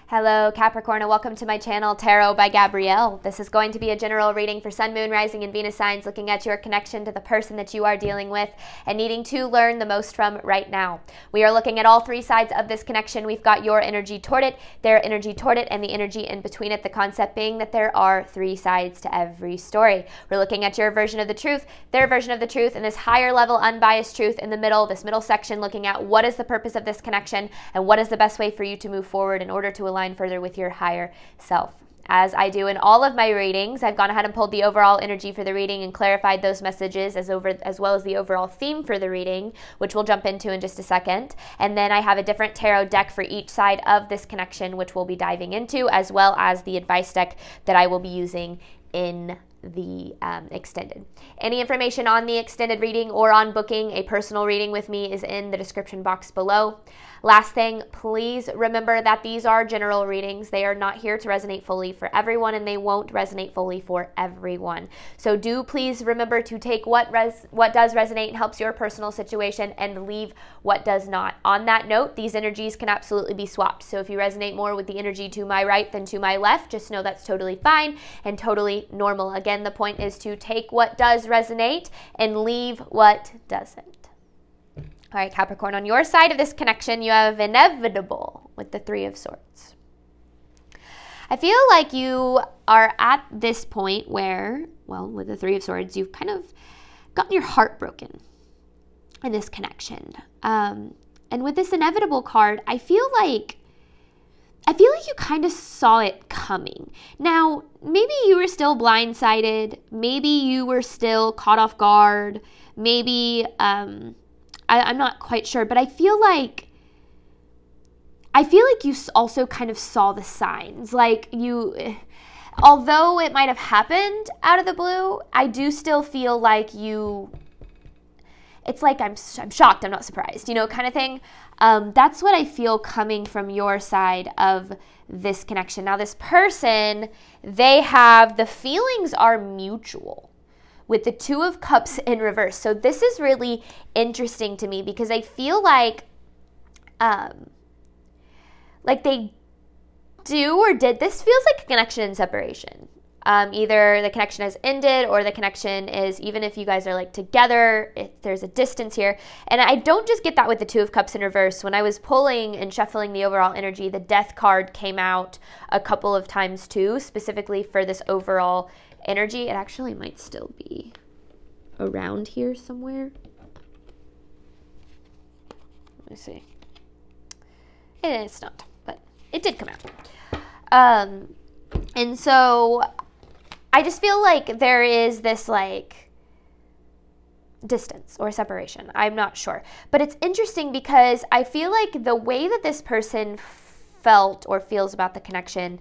Hello Capricorn, and welcome to my channel Tarot by Gabrielle. This is going to be a general reading for Sun, Moon, Rising, and Venus signs, looking at your connection to the person that you are dealing with and needing to learn the most from right now. We are looking at all three sides of this connection. We've got your energy toward it, their energy toward it, and the energy in between it, the concept being that there are three sides to every story. We're looking at your version of the truth, their version of the truth, and this higher level unbiased truth in the middle, this middle section, looking at what is the purpose of this connection and what is the best way for you to move forward in order to align further with your higher self. As I do in all of my readings, I've gone ahead and pulled the overall energy for the reading and clarified those messages as well as the overall theme for the reading, which we'll jump into in just a second. And then I have a different tarot deck for each side of this connection, which we'll be diving into, as well as the advice deck that I will be using in the extended. Any information on the extended reading or on booking a personal reading with me is in the description box below. Last thing, please remember that these are general readings. They are not here to resonate fully for everyone, and they won't resonate fully for everyone. So do please remember to take what does resonate and helps your personal situation and leave what does not. On that note, these energies can absolutely be swapped. So if you resonate more with the energy to my right than to my left, just know that's totally fine and totally normal. Again, the point is to take what does resonate and leave what doesn't. All right, Capricorn, on your side of this connection, you have inevitable with the Three of Swords. I feel like you are at this point where, well, with the Three of Swords, you've kind of gotten your heart broken in this connection. And with this inevitable card, I feel like you kind of saw it coming. Now, maybe you were still blindsided. Maybe you were still caught off guard. Maybe, I'm not quite sure, but I feel like you also kind of saw the signs. Like although it might have happened out of the blue, I do still feel like it's like I'm shocked, I'm not surprised, kind of thing. That's what I feel coming from your side of this connection. Now, this person, the feelings are mutual with the Two of Cups in reverse. So this is really interesting to me because I feel like they do or did. This feels like a connection and separation. Either the connection has ended or the connection is, even if you guys are like together, there's a distance here. And I don't just get that with the Two of Cups in reverse. When I was pulling and shuffling the overall energy, the Death card came out a couple of times too, specifically for this overall energy. It actually might still be around here somewhere. Let me see. It's not, but it did come out. And so I just feel like there is this like distance or separation. I'm not sure. But it's interesting because I feel like the way that this person felt or feels about the connection,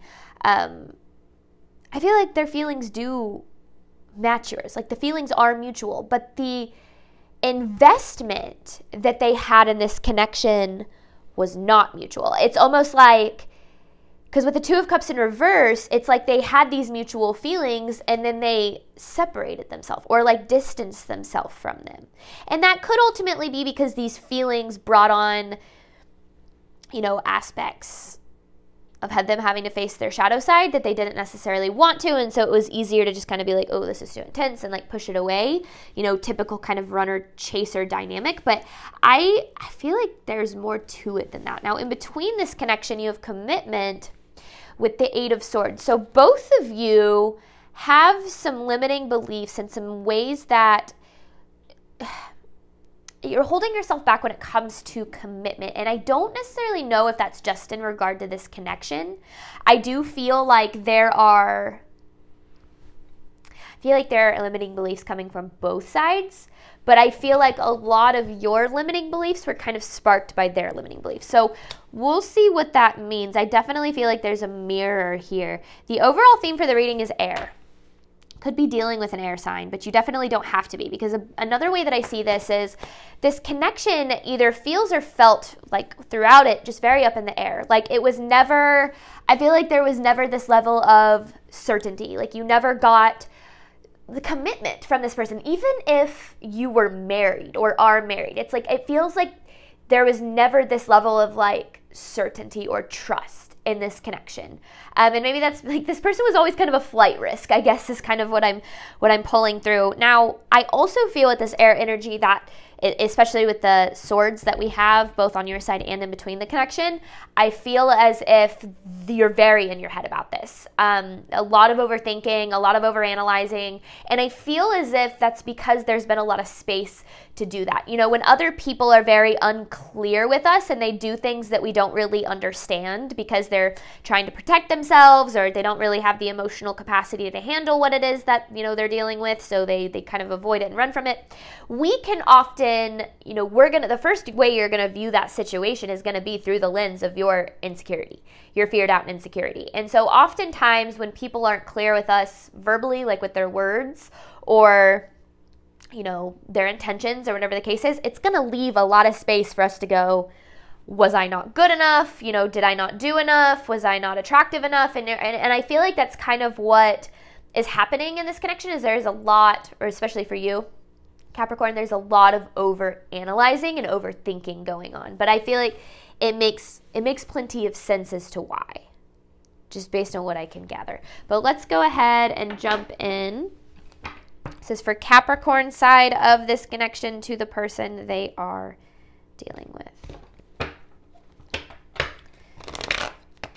I feel like their feelings do match yours. Like the feelings are mutual, but the investment that they had in this connection was not mutual. It's almost like, because with the Two of Cups in reverse, it's like they had these mutual feelings and then they separated themselves or like distanced themselves from them. And that could ultimately be because these feelings brought on, aspects of them having to face their shadow side that they didn't necessarily want to. And so it was easier to just kind of be like, oh, this is too intense, and like push it away, typical kind of runner chaser dynamic. But I feel like there's more to it than that. Now, in between this connection, you have commitment with the Eight of Swords. So both of you have some limiting beliefs and some ways that you're holding yourself back when it comes to commitment. And I don't necessarily know if that's just in regard to this connection. I do feel like there are limiting beliefs coming from both sides, but I feel like a lot of your limiting beliefs were kind of sparked by their limiting beliefs. So we'll see what that means. I definitely feel like there's a mirror here. The overall theme for the reading is air. Could be dealing with an air sign, but you definitely don't have to be, because another way that I see this is this connection either feels or felt like throughout it just very up in the air. Like it was never, I feel like there was never this level of certainty. Like you never got the commitment from this person, even if you were married or are married. It's like, it feels like there was never this level of like certainty or trust in this connection. And maybe that's like, this person was always kind of a flight risk, I guess, is kind of what I'm pulling through. Now, I also feel with this air energy that, especially with the swords that we have both on your side and in between the connection, I feel as if you're very in your head about this. A lot of overthinking, a lot of overanalyzing, and I feel as if that's because there's been a lot of space to do that. You know, when other people are very unclear with us and they do things that we don't really understand because they're trying to protect themselves, or they don't really have the emotional capacity to handle what it is that, you know, they're dealing with, so they kind of avoid it and run from it. We can often, you know, the first way you're gonna view that situation is gonna be through the lens of your insecurity, your fear, doubt, and insecurity. And so oftentimes when people aren't clear with us verbally, like with their words or, you know, their intentions or whatever the case is, it's going to leave a lot of space for us to go, was I not good enough? You know, did I not do enough? Was I not attractive enough? And I feel like that's kind of what is happening in this connection, is there's a lot, or especially for you, Capricorn, there's a lot of over-analyzing and overthinking going on. But I feel like it makes plenty of sense as to why, just based on what I can gather. But let's go ahead and jump in. This is for Capricorn side of this connection to the person they are dealing with.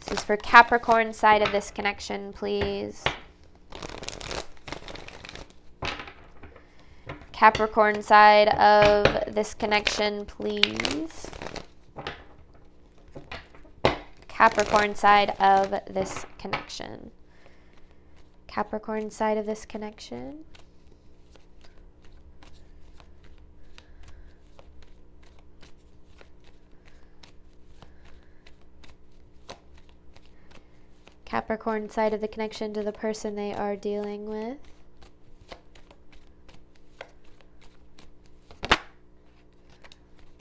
This is for Capricorn side of this connection, please. Capricorn side of this connection, please. Capricorn side of this connection. Capricorn side of this connection. Capricorn side of the connection to the person they are dealing with.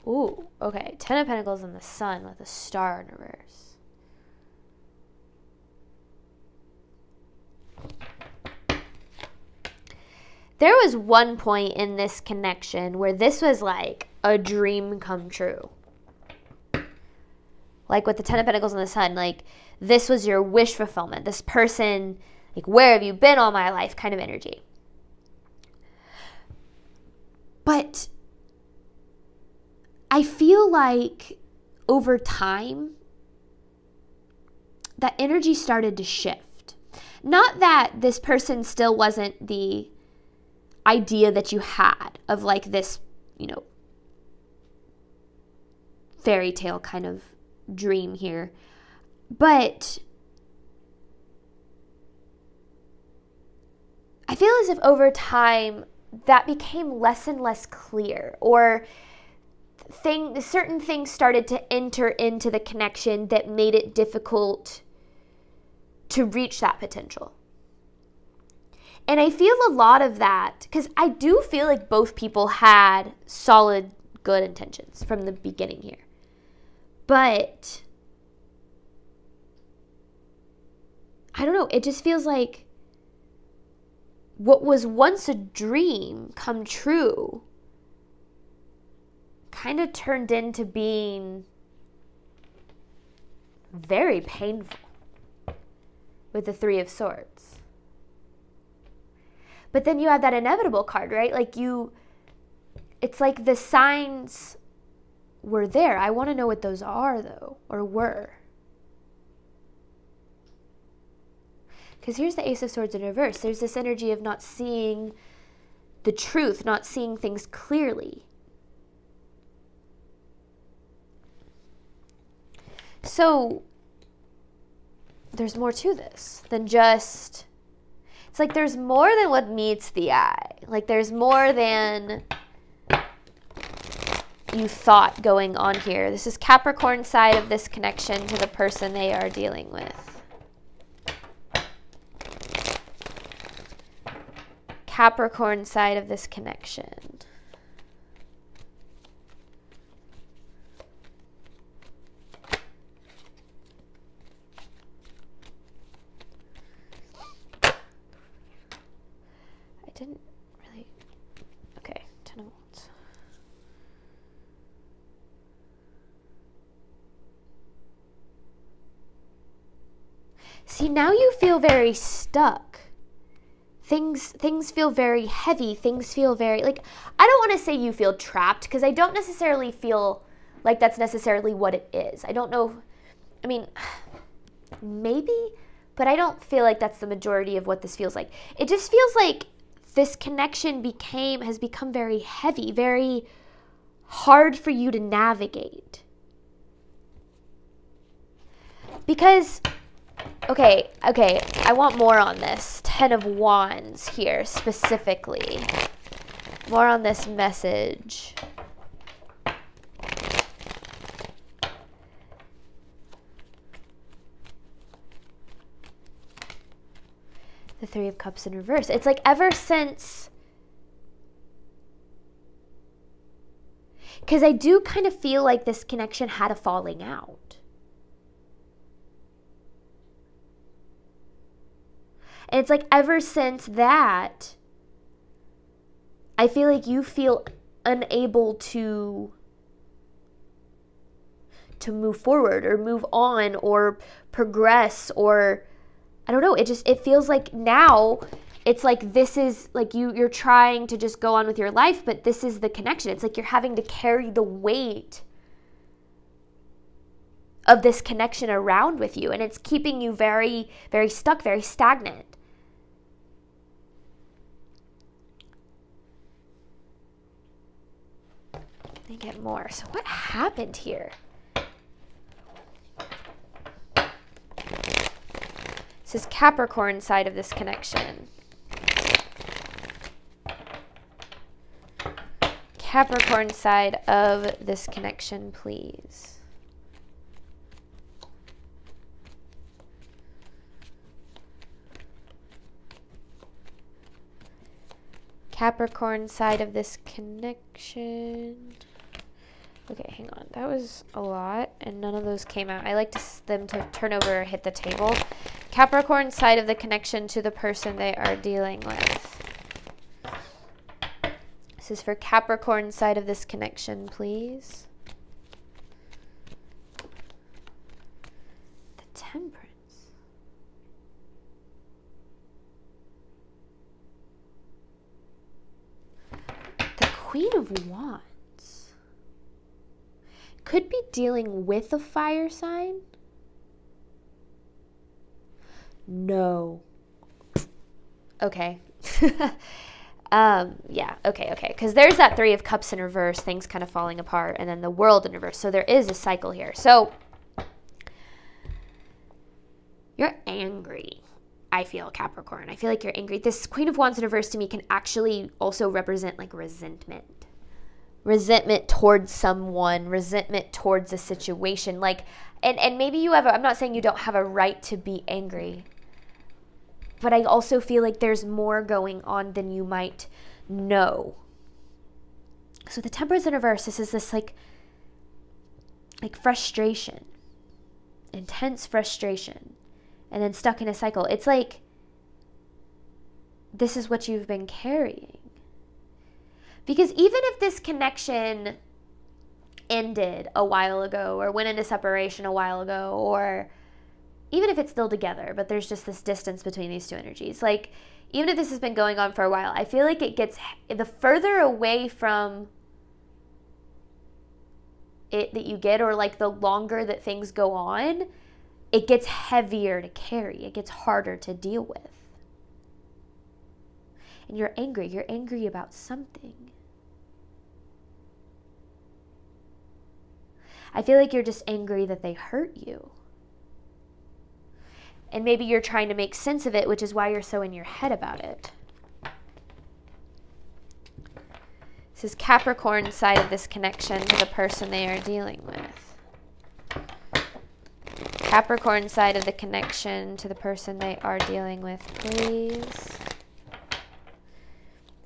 Ooh, okay. 10 of Pentacles and the Sun with a star in reverse. There was one point in this connection where this was like a dream come true. Like with the 10 of Pentacles and the Sun, like this was your wish fulfillment. This person, like, where have you been all my life kind of energy. But I feel like over time, that energy started to shift. Not that this person still wasn't the idea that you had of like this, you know, fairy tale kind of dream here. But I feel as if over time that became less and less clear, or certain things started to enter into the connection that made it difficult to reach that potential. And I feel a lot of that, because I do feel like both people had solid, good intentions from the beginning here. But I don't know, it just feels like what was once a dream come true kind of turned into being very painful with the Three of Swords. But then you have that inevitable card, right? Like it's like the signs were there. I want to know what those are, though, or were. Because here's the Ace of Swords in reverse. There's this energy of not seeing the truth, not seeing things clearly. So there's more to this than just, it's like there's more than what meets the eye. Like there's more than you thought going on here. This is Capricorn side of this connection to the person they are dealing with. Capricorn side of this connection. I didn't really, okay, 10 of Wands. See, now you feel very stuck. Things feel very heavy. Things feel very, like, I don't want to say you feel trapped, because I don't necessarily feel like that's necessarily what it is. I don't know. I mean, maybe, but I don't feel like that's the majority of what this feels like. It just feels like this connection has become very heavy, very hard for you to navigate. Because, okay, I want more on this. 10 of Wands here, specifically. More on this message. The Three of Cups in reverse. It's like ever since... Because I do kind of feel like this connection had a falling out. And it's like ever since that, I feel like you feel unable to move forward or move on or progress, or I don't know, it feels like now it's like this is like you're trying to just go on with your life, but this is the connection. It's like you're having to carry the weight of this connection around with you, and it's keeping you very, very stuck, very stagnant. Let me get more. So what happened here? This is Capricorn side of this connection. Capricorn side of this connection, please. Capricorn side of this connection. Okay, hang on. That was a lot, and none of those came out. I like them to turn over or hit the table. Capricorn side of the connection to the person they are dealing with. This is for Capricorn side of this connection, please. The Temperance. The Queen of Wands. Could be dealing with a fire sign. No. Okay. Yeah, okay. Because there's that Three of Cups in reverse, things kind of falling apart, and then the World in reverse. So there is a cycle here. So you're angry, I feel, Capricorn. I feel like you're angry. This Queen of Wands in reverse to me can actually also represent like resentment. Resentment towards someone, resentment towards a situation. Like, and maybe you have I'm not saying you don't have a right to be angry, but I also feel like there's more going on than you might know. So the Temperance in reverse, this is this like frustration, intense frustration, and then stuck in a cycle. It's like this is what you've been carrying. Because even if this connection ended a while ago or went into separation a while ago, or even if it's still together, but there's just this distance between these two energies, like even if this has been going on for a while, I feel like it gets, the further away from it that you get, or like the longer that things go on, it gets heavier to carry. It gets harder to deal with. And you're angry. You're angry about something. I feel like you're just angry that they hurt you. And maybe you're trying to make sense of it, which is why you're so in your head about it. This is Capricorn side of this connection to the person they are dealing with. Capricorn side of the connection to the person they are dealing with, please.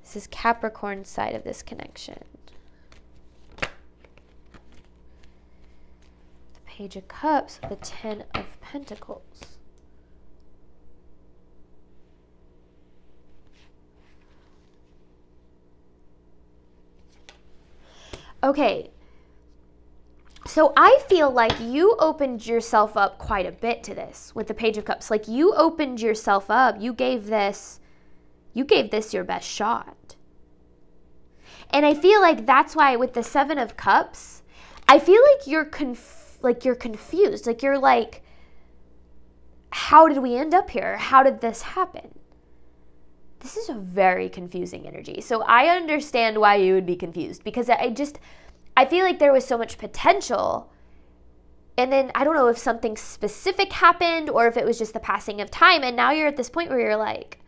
This is Capricorn side of this connection. Page of Cups, the Ten of Pentacles. Okay, So I feel like you opened yourself up quite a bit to this with the Page of Cups. Like you opened yourself up. You gave this your best shot. And I feel like that's why with the Seven of Cups, I feel like you're confused. Like you're like, how did we end up here? How did this happen? This is a very confusing energy. So I understand why you would be confused, because I feel like there was so much potential. And then I don't know if something specific happened or if it was just the passing of time. And now you're at this point where you're like,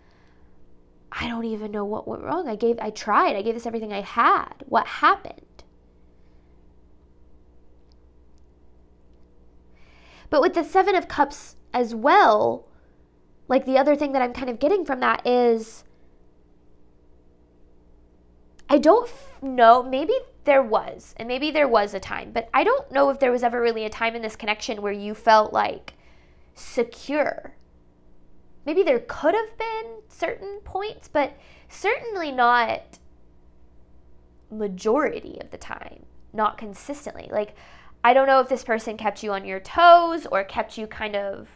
I don't even know what went wrong. I gave this everything I had. What happened? But with the Seven of Cups as well, like the other thing that I'm kind of getting from that is, I don't know, maybe there was a time, but I don't know if there was ever really a time in this connection where you felt like secure. Maybe there could have been certain points, but certainly not majority of the time, not consistently. Like, I don't know if this person kept you on your toes or kept you kind of,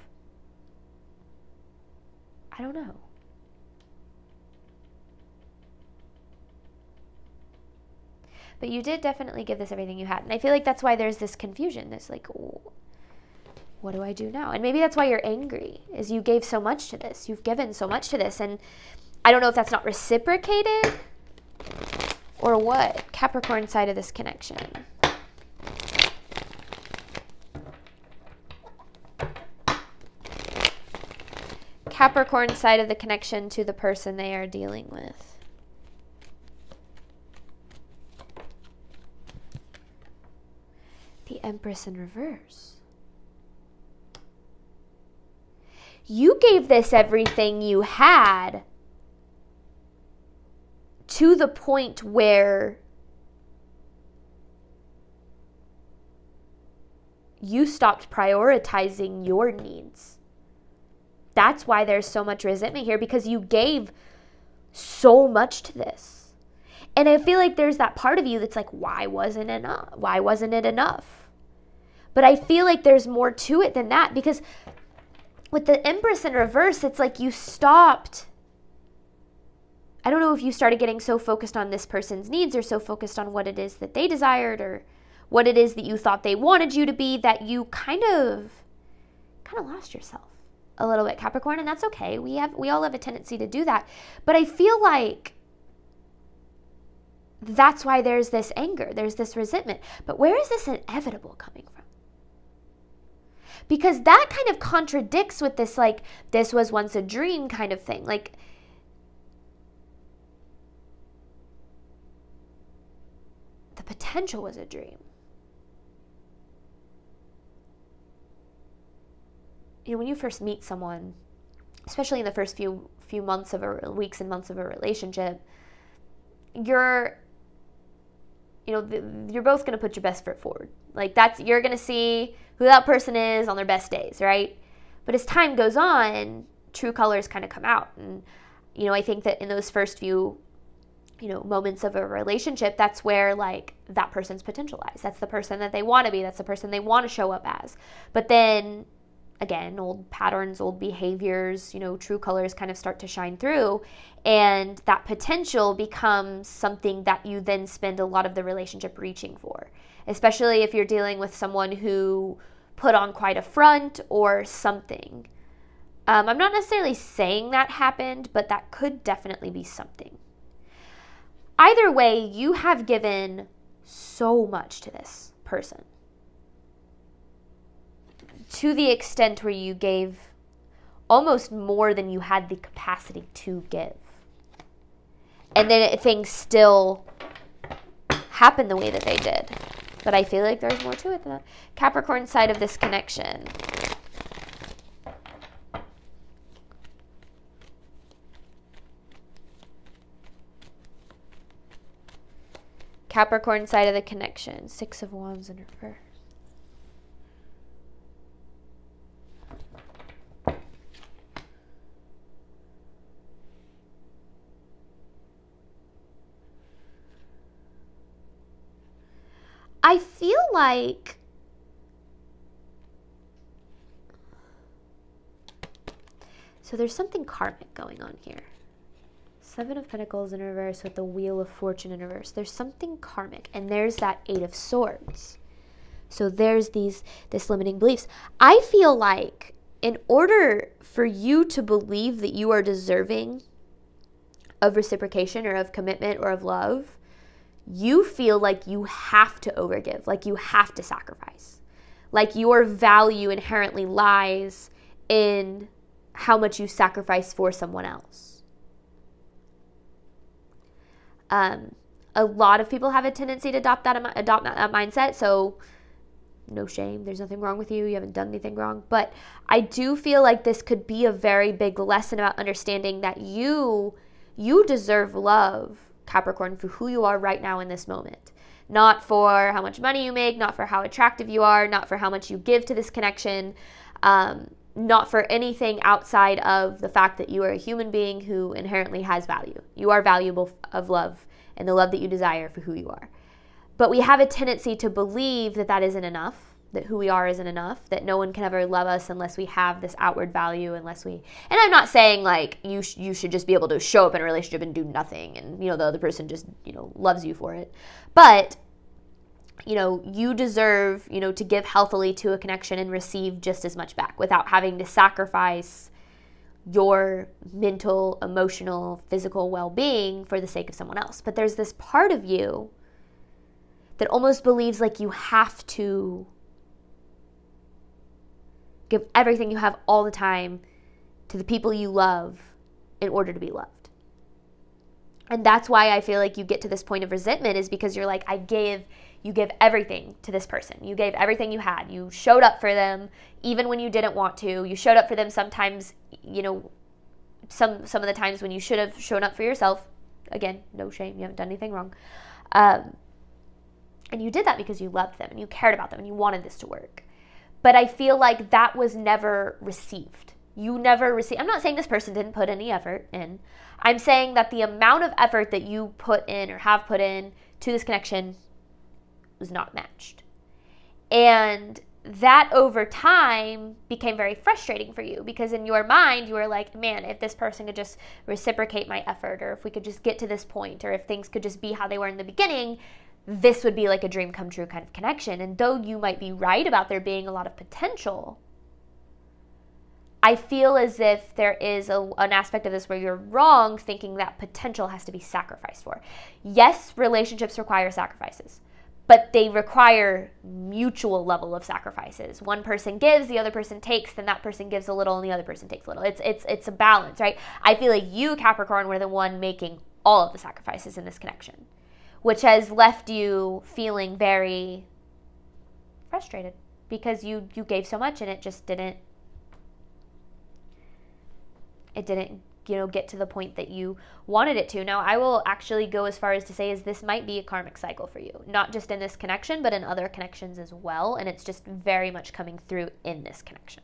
I don't know. But you did definitely give this everything you had. And I feel like that's why there's this confusion. This like, oh, what do I do now? And maybe that's why you're angry, is you gave so much to this. You've given so much to this. And I don't know if that's not reciprocated or what. Capricorn side of this connection. Capricorn side of the connection to the person they are dealing with. The Empress in reverse. You gave this everything you had to the point where you stopped prioritizing your needs. That's why there's so much resentment here, because you gave so much to this. And I feel like there's that part of you that's like, why wasn't it enough? Why wasn't it enough? But I feel like there's more to it than that, because with the Empress in reverse, it's like you stopped. I don't know if you started getting so focused on this person's needs or so focused on what it is that they desired or what it is that you thought they wanted you to be, that you kind of lost yourself a little bit, Capricorn, and that's okay. We all have a tendency to do that. But I feel like that's why there's this anger, there's this resentment. But where is this inevitable coming from? Because that kind of contradicts with this, like, this was once a dream kind of thing. Like, the potential was a dream. You know, when you first meet someone, especially in the first few months of weeks and months of a relationship, you're both going to put your best foot forward. Like, you're going to see who that person is on their best days, right? But as time goes on, true colors kind of come out. And, I think that in those first few, moments of a relationship, that's where, like, that person's potential lies. That's the person that they want to be. That's the person they want to show up as. But then, again, old patterns, old behaviors, true colors kind of start to shine through. And that potential becomes something that you then spend a lot of the relationship reaching for, especially if you're dealing with someone who put on quite a front or something. I'm not necessarily saying that happened, but that could definitely be something. Either way, you have given so much to this person, to the extent where you gave almost more than you had the capacity to give. And then things still happen the way that they did. But I feel like there's more to it than that. Capricorn side of this connection. Capricorn side of the connection. Six of Wands in reverse. I feel like So there's something karmic going on here. Seven of Pentacles in reverse with the Wheel of Fortune in reverse. There's something karmic. And there's that Eight of Swords. So there's this limiting beliefs. I feel like in order for you to believe that you are deserving of reciprocation or of commitment or of love, you feel like you have to overgive, like you have to sacrifice. Like your value inherently lies in how much you sacrifice for someone else. A lot of people have a tendency to adopt that mindset, so no shame. There's nothing wrong with you. You haven't done anything wrong. But I do feel like this could be a very big lesson about understanding that you deserve love, Capricorn, for who you are right now in this moment. Not for how much money you make, not for how attractive you are, not for how much you give to this connection, not for anything outside of the fact that you are a human being who inherently has value. You are valuable of love and the love that you desire for who you are. But we have a tendency to believe that that isn't enough, that who we are isn't enough, that no one can ever love us unless we have this outward value, unless we, and I'm not saying like you should just be able to show up in a relationship and do nothing and, the other person just, loves you for it. But, you deserve, to give healthily to a connection and receive just as much back without having to sacrifice your mental, emotional, physical well-being for the sake of someone else. But there's this part of you that almost believes like you have to give everything you have all the time to the people you love in order to be loved. And that's why I feel like you get to this point of resentment, is because you're like, you give everything to this person. You gave everything you had. You showed up for them even when you didn't want to. You showed up for them sometimes, some of the times when you should have shown up for yourself. Again, no shame. You haven't done anything wrong. And you did that because you loved them and you cared about them and you wanted this to work. But I feel like that was never received. You never received. I'm not saying this person didn't put any effort in. I'm saying that the amount of effort that you put in or have put in to this connection was not matched. And that over time became very frustrating for you, because in your mind you were like, man, if this person could just reciprocate my effort, or if we could just get to this point, or if things could just be how they were in the beginning, this would be like a dream come true kind of connection. And though you might be right about there being a lot of potential, I feel as if there is an aspect of this where you're wrong thinking that potential has to be sacrificed for. Yes, relationships require sacrifices, but they require mutual level of sacrifices. One person gives, the other person takes, then that person gives a little and the other person takes a little. It's a balance, right? I feel like you, Capricorn, were the one making all of the sacrifices in this connection, which has left you feeling very frustrated because you gave so much and it just didn't get to the point that you wanted it to. Now, I will actually go as far as to say is this might be a karmic cycle for you, not just in this connection, but in other connections as well, and it's just very much coming through in this connection.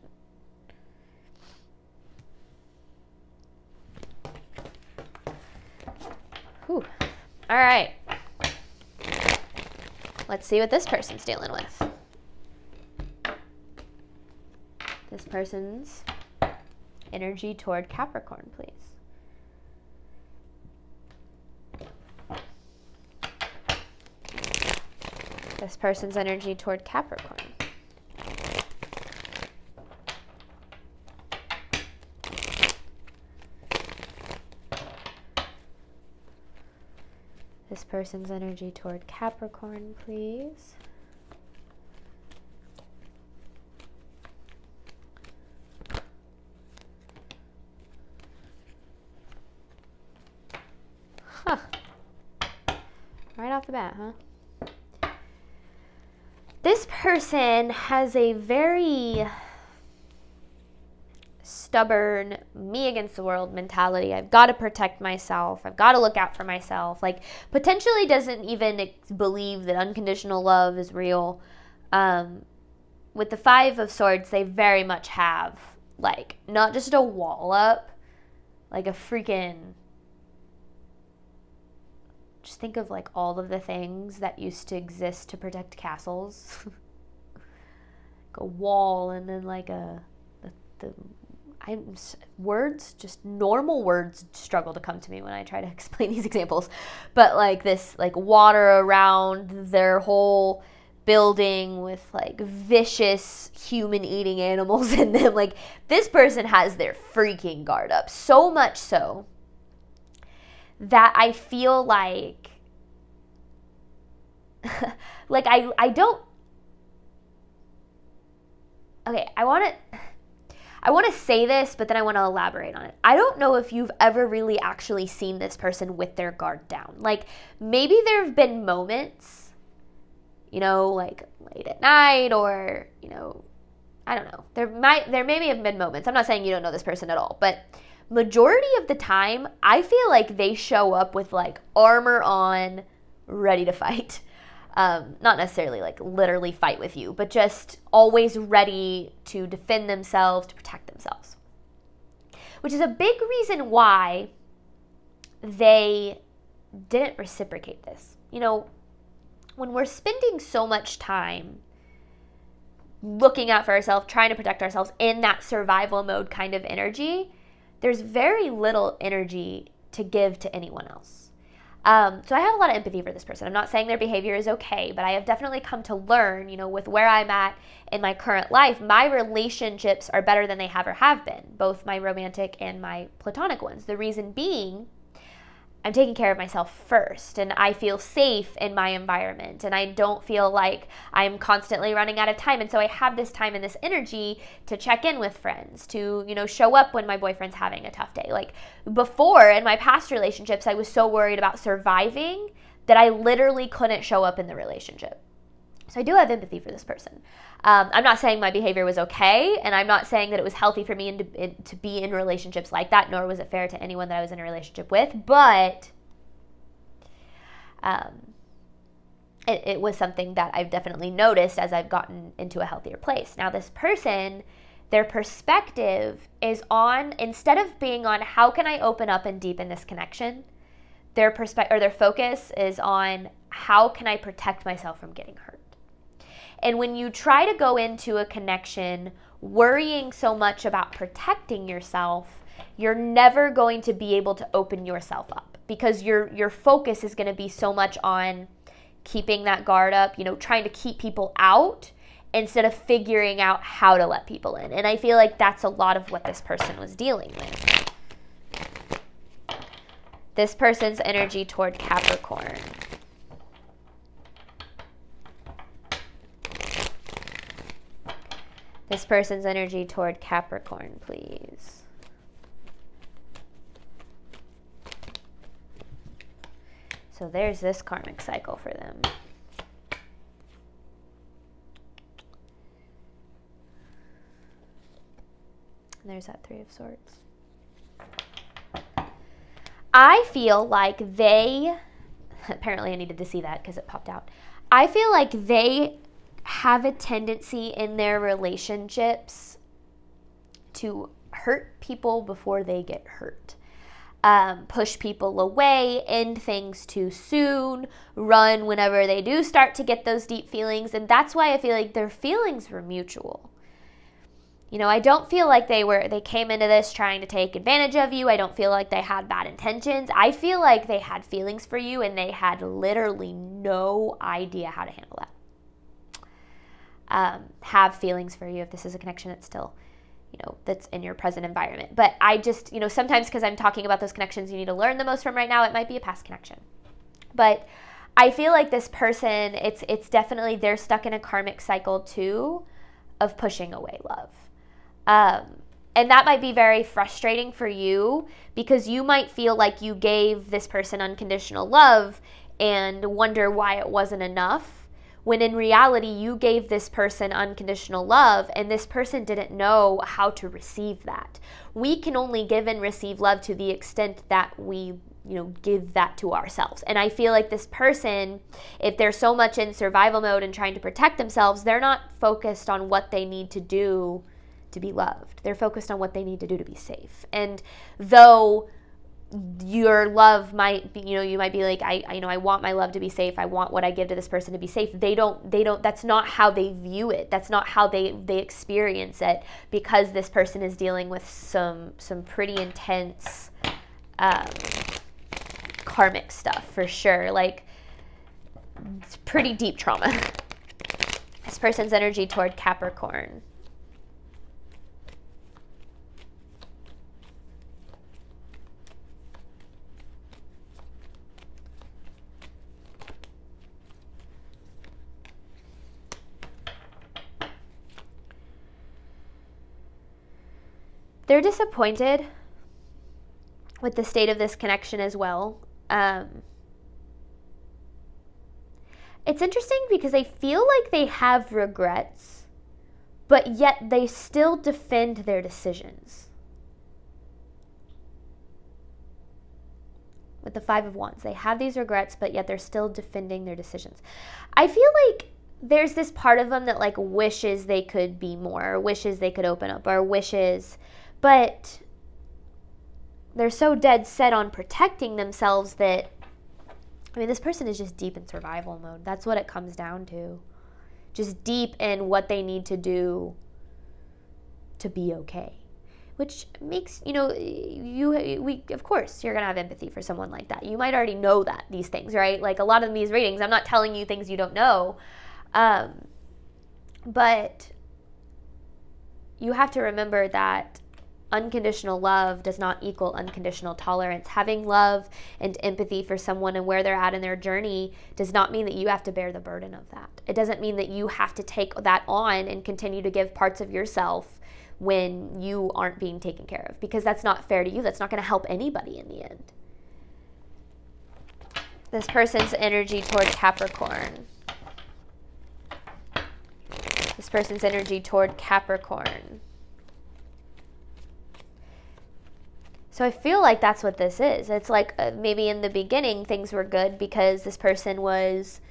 Whew. All right. Let's see what this person's dealing with. This person's energy toward Capricorn, please. This person's energy toward Capricorn. This person's energy toward Capricorn, please. Huh. Right off the bat, huh? This person has a very stubborn, me against the world mentality. I've got to protect myself. I've got to look out for myself. Like, potentially doesn't even believe that unconditional love is real. With the Five of Swords, they very much have, like, not just a wall up, like a freaking... Just think of, like, all of the things that used to exist to protect castles. Like a wall, and then, like, the words, just normal words struggle to come to me when I try to explain these examples. But like this, like water around their whole building with like vicious human eating animals in them. Like this person has their freaking guard up. So much so that I feel like, like I don't, okay, I want to say this, but then I want to elaborate on it. I don't know if you've ever really actually seen this person with their guard down. Like maybe there have been moments, you know, like late at night or, you know, I don't know. There maybe have been moments. I'm not saying you don't know this person at all, but majority of the time, I feel like they show up with like armor on, ready to fight. Not necessarily like literally fight with you, but just always ready to defend themselves, to protect themselves. Which is a big reason why they didn't reciprocate this. You know, when we're spending so much time looking out for ourselves, trying to protect ourselves in that survival mode kind of energy, there's very little energy to give to anyone else. So I have a lot of empathy for this person. I'm not saying their behavior is okay, but I have definitely come to learn, you know, with where I'm at in my current life, my relationships are better than they ever have been, both my romantic and my platonic ones. The reason being, I'm taking care of myself first, and I feel safe in my environment, and I don't feel like I'm constantly running out of time. And so I have this time and this energy to check in with friends, to, you know, show up when my boyfriend's having a tough day. Like before, in my past relationships, I was so worried about surviving that I literally couldn't show up in the relationship. So I do have empathy for this person. I'm not saying my behavior was okay, and I'm not saying that it was healthy for me to be in relationships like that, nor was it fair to anyone that I was in a relationship with, but it was something that I've definitely noticed as I've gotten into a healthier place. Now this person, their perspective is on, instead of being on how can I open up and deepen this connection, their focus is on how can I protect myself from getting hurt. And when you try to go into a connection worrying so much about protecting yourself, you're never going to be able to open yourself up, because your focus is going to be so much on keeping that guard up, you know, trying to keep people out instead of figuring out how to let people in. And I feel like that's a lot of what this person was dealing with. This person's energy toward Capricorn. This person's energy toward Capricorn, please. So there's this karmic cycle for them. And there's that Three of Swords. I feel like they, apparently I needed to see that because it popped out. I feel like they have a tendency in their relationships to hurt people before they get hurt. Push people away, end things too soon, run whenever they do start to get those deep feelings. And that's why I feel like their feelings were mutual. You know, I don't feel like they came into this trying to take advantage of you. I don't feel like they had bad intentions. I feel like they had feelings for you and they had literally no idea how to handle that. Have feelings for you if this is a connection that's still, you know, that's in your present environment. But I just, you know, sometimes because I'm talking about those connections you need to learn the most from right now, it might be a past connection. But I feel like this person, it's definitely, they're stuck in a karmic cycle too of pushing away love. And that might be very frustrating for you, because you might feel like you gave this person unconditional love and wonder why it wasn't enough, when in reality you gave this person unconditional love and this person didn't know how to receive that. We can only give and receive love to the extent that we, you know, give that to ourselves. And I feel like this person, if they're so much in survival mode and trying to protect themselves, they're not focused on what they need to do to be loved. They're focused on what they need to do to be safe. And though your love might be, you might be like, I want my love to be safe. I want what I give to this person to be safe. They don't, that's not how they view it. That's not how they experience it, because this person is dealing with some pretty intense karmic stuff for sure. Like, it's pretty deep trauma. This person's energy toward Capricorn. They're disappointed with the state of this connection as well. It's interesting because they feel like they have regrets, but yet they still defend their decisions. With the Five of Wands, they have these regrets, but yet they're still defending their decisions. I feel like there's this part of them that like wishes they could be more, or wishes they could open up, or wishes, but they're so dead set on protecting themselves that, I mean, this person is just deep in survival mode. That's what it comes down to. Just deep in what they need to do to be okay. Which makes, of course, you're going to have empathy for someone like that. You might already know these things, right? Like a lot of these readings, I'm not telling you things you don't know. But you have to remember that unconditional love does not equal unconditional tolerance. Having love and empathy for someone and where they're at in their journey does not mean that you have to bear the burden of that. It doesn't mean that you have to take that on and continue to give parts of yourself when you aren't being taken care of, because that's not fair to you. That's not going to help anybody in the end. This person's energy toward Capricorn. This person's energy toward Capricorn. So I feel like that's what this is. It's like maybe in the beginning things were good because this person was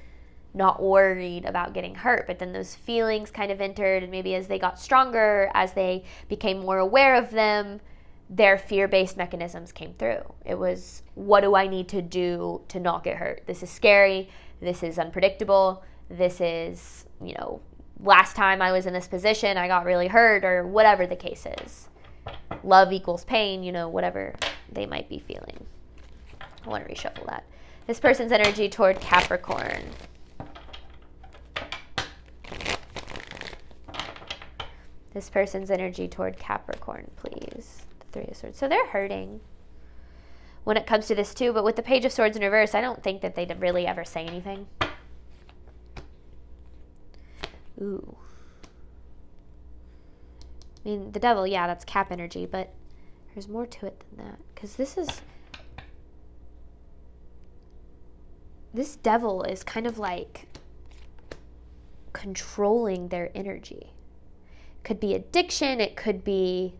not worried about getting hurt, but then those feelings kind of entered, and maybe as they got stronger, as they became more aware of them, their fear-based mechanisms came through. It was, what do I need to do to not get hurt? This is scary. This is unpredictable. This is, last time I was in this position, I got really hurt, or whatever the case is. Love equals pain, whatever they might be feeling. I want to reshuffle that. This person's energy toward Capricorn. This person's energy toward Capricorn, please. The Three of Swords. So they're hurting when it comes to this too, but with the Page of Swords in reverse, I don't think that they'd really ever say anything. Ooh. I mean, the Devil, yeah, that's Cap energy, but there's more to it than that. Because this Devil is kind of like controlling their energy. It could be addiction, it could be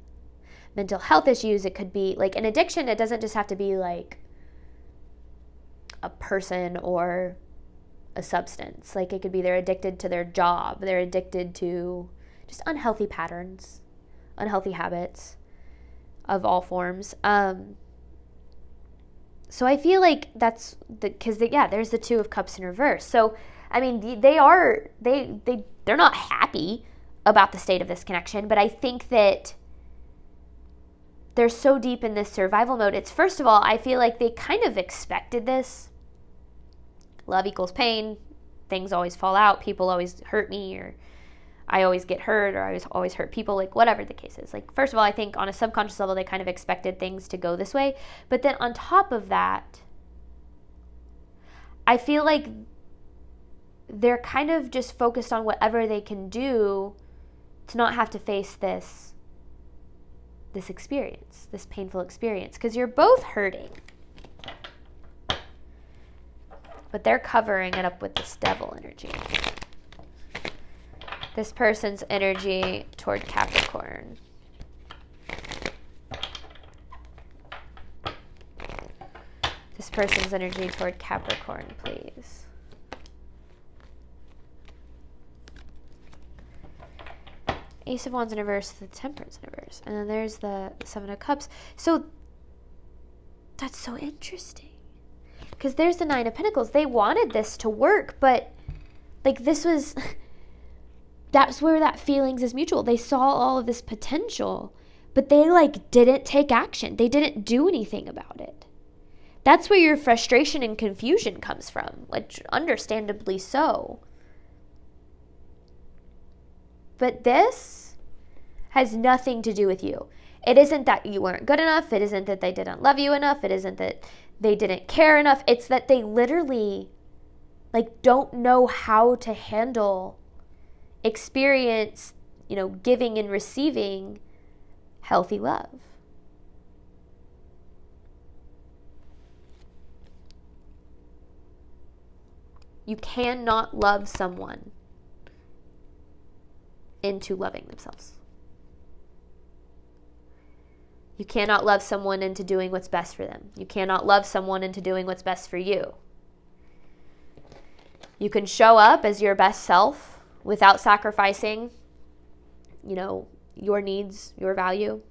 mental health issues, it could be like an addiction. It doesn't just have to be like a person or a substance. Like it could be they're addicted to their job, they're addicted to just unhealthy patterns, unhealthy habits of all forms. So I feel like that's because there's the Two of Cups in reverse. So I mean, they're not happy about the state of this connection, but I think that they're so deep in this survival mode. It's, first of all, I feel like they kind of expected this. Love equals pain. Things always fall out. People always hurt me, or I always get hurt, or I always hurt people, like whatever the case is. Like, first of all, I think on a subconscious level, they kind of expected things to go this way. But then on top of that, I feel like they're kind of just focused on whatever they can do to not have to face this experience, this painful experience, because you're both hurting. But they're covering it up with this Devil energy. This person's energy toward Capricorn. This person's energy toward Capricorn, please. Ace of Wands in reverse, the Temperance in reverse. And then there's the Seven of Cups. So That's so interesting. Because there's the Nine of Pentacles. They wanted this to work, but like this was, that's where that feelings is mutual. They saw all of this potential, but they like didn't take action. They didn't do anything about it. That's where your frustration and confusion comes from, which understandably so. But this has nothing to do with you. It isn't that you weren't good enough. It isn't that they didn't love you enough. It isn't that they didn't care enough. It's that they literally like don't know how to handle, experience, giving and receiving healthy love. You cannot love someone into loving themselves. You cannot love someone into doing what's best for them. You cannot love someone into doing what's best for you. You can show up as your best self without sacrificing, your needs, your value.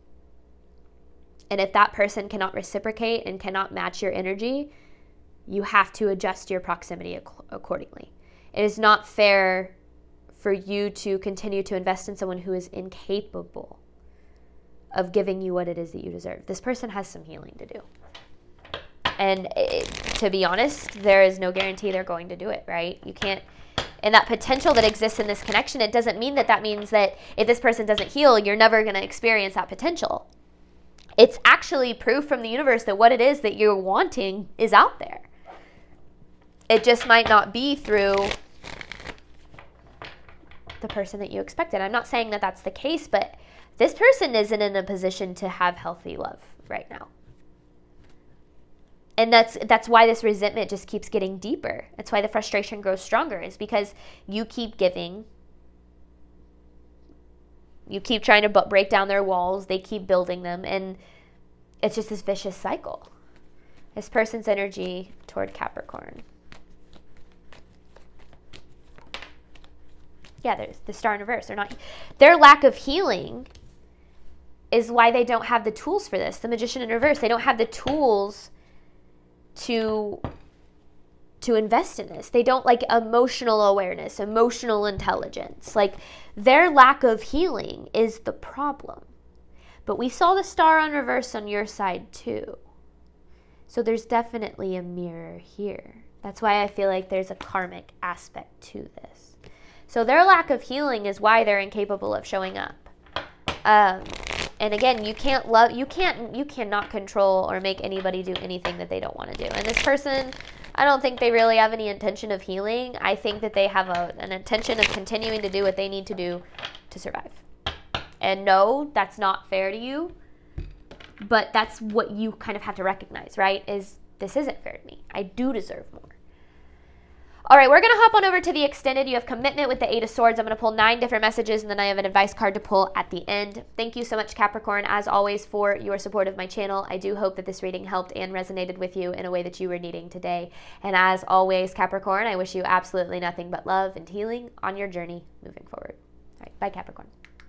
And if that person cannot reciprocate and cannot match your energy, you have to adjust your proximity accordingly. It is not fair for you to continue to invest in someone who is incapable of giving you what it is that you deserve. This person has some healing to do. And to be honest, there is no guarantee they're going to do it, right? You can't, and that potential that exists in this connection, it doesn't mean that means that if this person doesn't heal, you're never going to experience that potential. It's actually proof from the universe that what it is that you're wanting is out there. It just might not be through the person that you expected. I'm not saying that that's the case, but this person isn't in a position to have healthy love right now. And that's why this resentment just keeps getting deeper. That's why the frustration grows stronger, is because you keep giving. You keep trying to break down their walls. They keep building them. And it's just this vicious cycle. This person's energy toward Capricorn. Yeah, there's the Star in reverse. Their lack of healing is why they don't have the tools for this. The Magician in reverse, they don't have the tools to invest in this. They don't like emotional awareness, emotional intelligence. Like their lack of healing is the problem. But we saw the Star on reverse on your side too. So there's definitely a mirror here. That's why I feel like there's a karmic aspect to this. So their lack of healing is why they're incapable of showing up. And again, you cannot control or make anybody do anything that they don't want to do. And this person, I don't think they really have any intention of healing. I think that they have an intention of continuing to do what they need to do to survive. And no, that's not fair to you. But that's what you kind of have to recognize, right? Is this isn't fair to me. I do deserve more. All right, we're going to hop on over to the extended. You have commitment with the Eight of Swords. I'm going to pull 9 different messages, and then I have an advice card to pull at the end. Thank you so much, Capricorn, as always, for your support of my channel. I do hope that this reading helped and resonated with you in a way that you were needing today. And as always, Capricorn, I wish you absolutely nothing but love and healing on your journey moving forward. All right, bye, Capricorn.